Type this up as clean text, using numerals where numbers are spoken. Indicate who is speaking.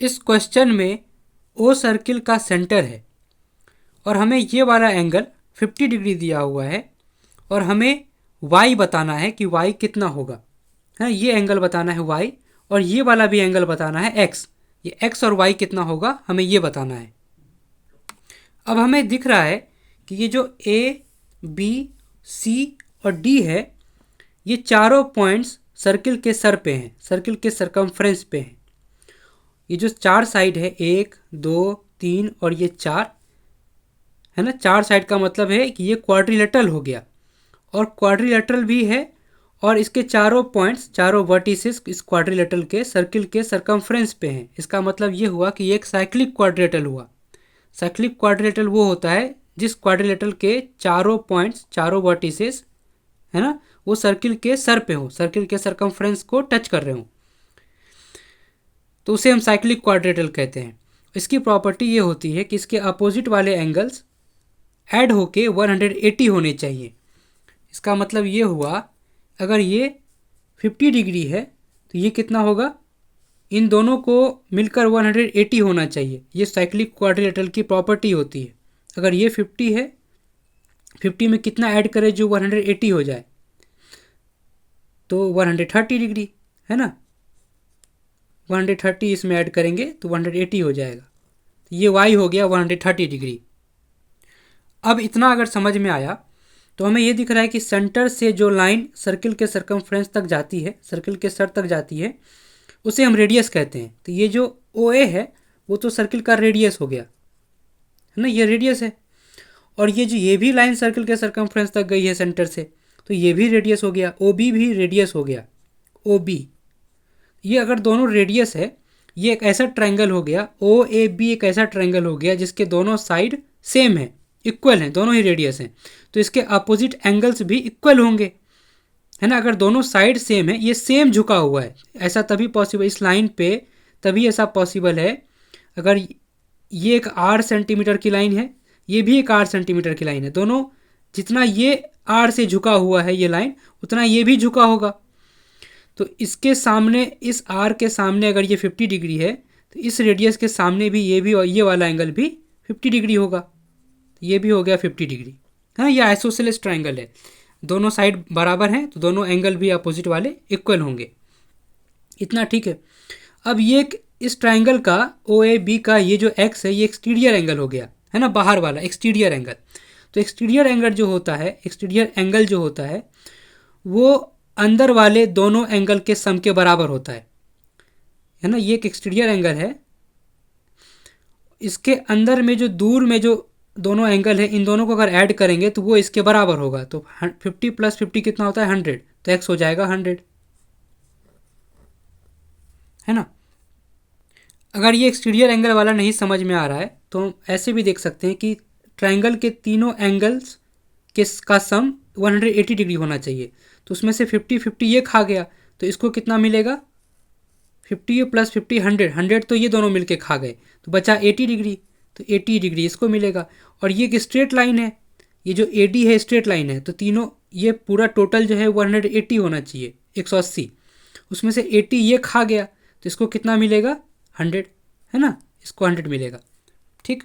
Speaker 1: इस क्वेश्चन में ओ सर्किल का सेंटर है और हमें ये वाला एंगल 50 डिग्री दिया हुआ है और हमें y बताना है कि y कितना होगा, है ये एंगल बताना है y, और ये वाला भी एंगल बताना है x। ये x और y कितना होगा हमें ये बताना है। अब हमें दिख रहा है कि ये जो a, b, c और d है ये चारों पॉइंट्स सर्किल के सर पे हैं, सर्किल के सरकमफ्रेंस पे हैं। ये जो चार साइड है 1, 2, 3 और ये 4 है ना, 4 साइड का मतलब है कि ये क्वाड्रिलेटरल हो गया और क्वाड्रिलेटरल भी है और इसके चारों पॉइंट्स, चारों वर्टिसेस इस क्वाड्रिलेटरल के सर्किल के सरकमफ्रेंस पे हैं। इसका मतलब ये हुआ कि ये एक साइक्लिक क्वाड्रिलेटरल हुआ। साइक्लिक क्वाड्रिलेटरल वो होता है जिस क्वाड्रिलेटरल के चारों पॉइंट्स, चारों वर्टिसेस है ना, वो सर्किल के सर पे हो, सर्किल के सरकमफ्रेंस को टच कर रहे हो, तो उसे हम साइक्लिक क्वाड्रिलेटरल कहते हैं। इसकी प्रॉपर्टी ये होती है कि इसके अपोजिट वाले एंगल्स ऐड होके 180 होने चाहिए। इसका मतलब ये हुआ अगर ये 50 डिग्री है तो ये कितना होगा, इन दोनों को मिलकर 180 होना चाहिए। ये साइक्लिक क्वाड्रिलेटरल की प्रॉपर्टी होती है। अगर ये 50 है, 50 में कितना ऐड करें जो 180 हो जाए, तो 130 डिग्री है ना, 130 इसमें ऐड करेंगे तो 180 हो जाएगा। ये y हो गया 130 डिग्री। अब इतना अगर समझ में आया तो हमें ये दिख रहा है कि सेंटर से जो लाइन सर्किल के सरकमफ्रेंस तक जाती है, सर्किल के सर तक जाती है, उसे हम रेडियस कहते हैं। तो ये जो OA है वो तो सर्किल का रेडियस हो गया है ना, ये रेडियस है। और ये भी लाइन सर्किल के सरकमफ्रेंस तक गई है सेंटर से, तो ये भी रेडियस हो गया। OB भी रेडियस हो गया, OB। ये अगर दोनों रेडियस है, ये एक ऐसा ट्रायंगल हो गया, OAB एक ऐसा ट्रायंगल हो गया जिसके दोनों साइड सेम है, इक्वल हैं, दोनों ही रेडियस हैं, तो इसके अपोजिट एंगल्स भी इक्वल होंगे है ना। अगर दोनों साइड सेम है, ये सेम झुका हुआ है, ऐसा तभी पॉसिबल, इस लाइन पे तभी ऐसा पॉसिबल है। अगर ये एक 8 सेंटीमीटर की लाइन है, ये भी एक 8 सेंटीमीटर की लाइन है, दोनों जितना ये 8 से झुका हुआ है ये लाइन, उतना ये भी झुका होगा। तो इसके सामने, इस आर के सामने अगर ये 50 डिग्री है तो इस रेडियस के सामने भी ये वाला एंगल भी 50 डिग्री होगा। ये भी हो गया 50 डिग्री, हाँ। ये आइसोसेलेस ट्रायंगल है, दोनों साइड बराबर हैं तो दोनों एंगल भी अपोजिट वाले इक्वल होंगे। इतना ठीक है। अब ये इस ट्रायंगल का OAB का ये जो x है ये एक्सटीरियर एंगल हो गया है ना, बाहर वाला एक्सटीरियर एंगल। तो एक्सटीरियर एंगल जो होता है, एक्सटीरियर एंगल जो होता है वो अंदर वाले दोनों एंगल के सम के बराबर होता है ना। ये एक एक्सटीरियर एंगल है, इसके अंदर में जो दूर में जो दोनों एंगल है, इन दोनों को अगर ऐड करेंगे तो वो इसके बराबर होगा। तो 50 + 50 कितना होता है 100, तो x हो जाएगा 100 है ना। अगर ये एक्सटीरियर एंगल वाला नहीं समझ में आ रहा है तो ऐसे भी देख सकते हैं कि ट्रायंगल के तीनों एंगल्स का सम 180 डिग्री होना चाहिए। तो उसमें से 50-50 ये खा गया, तो इसको कितना मिलेगा, 50 + 50 100 तो ये दोनों मिलके खा गए, तो बचा 80 डिग्री, तो 80 डिग्री इसको मिलेगा। और ये एक स्ट्रेट लाइन है, ये जो AD है स्ट्रेट लाइन है, तो तीनों ये पूरा टोटल जो है 180 होना चाहिए, 180, उसमें से 80 ये खा गया, तो इसको कितना मिलेगा 100 है ना, इसको 100 मिलेगा। ठीक,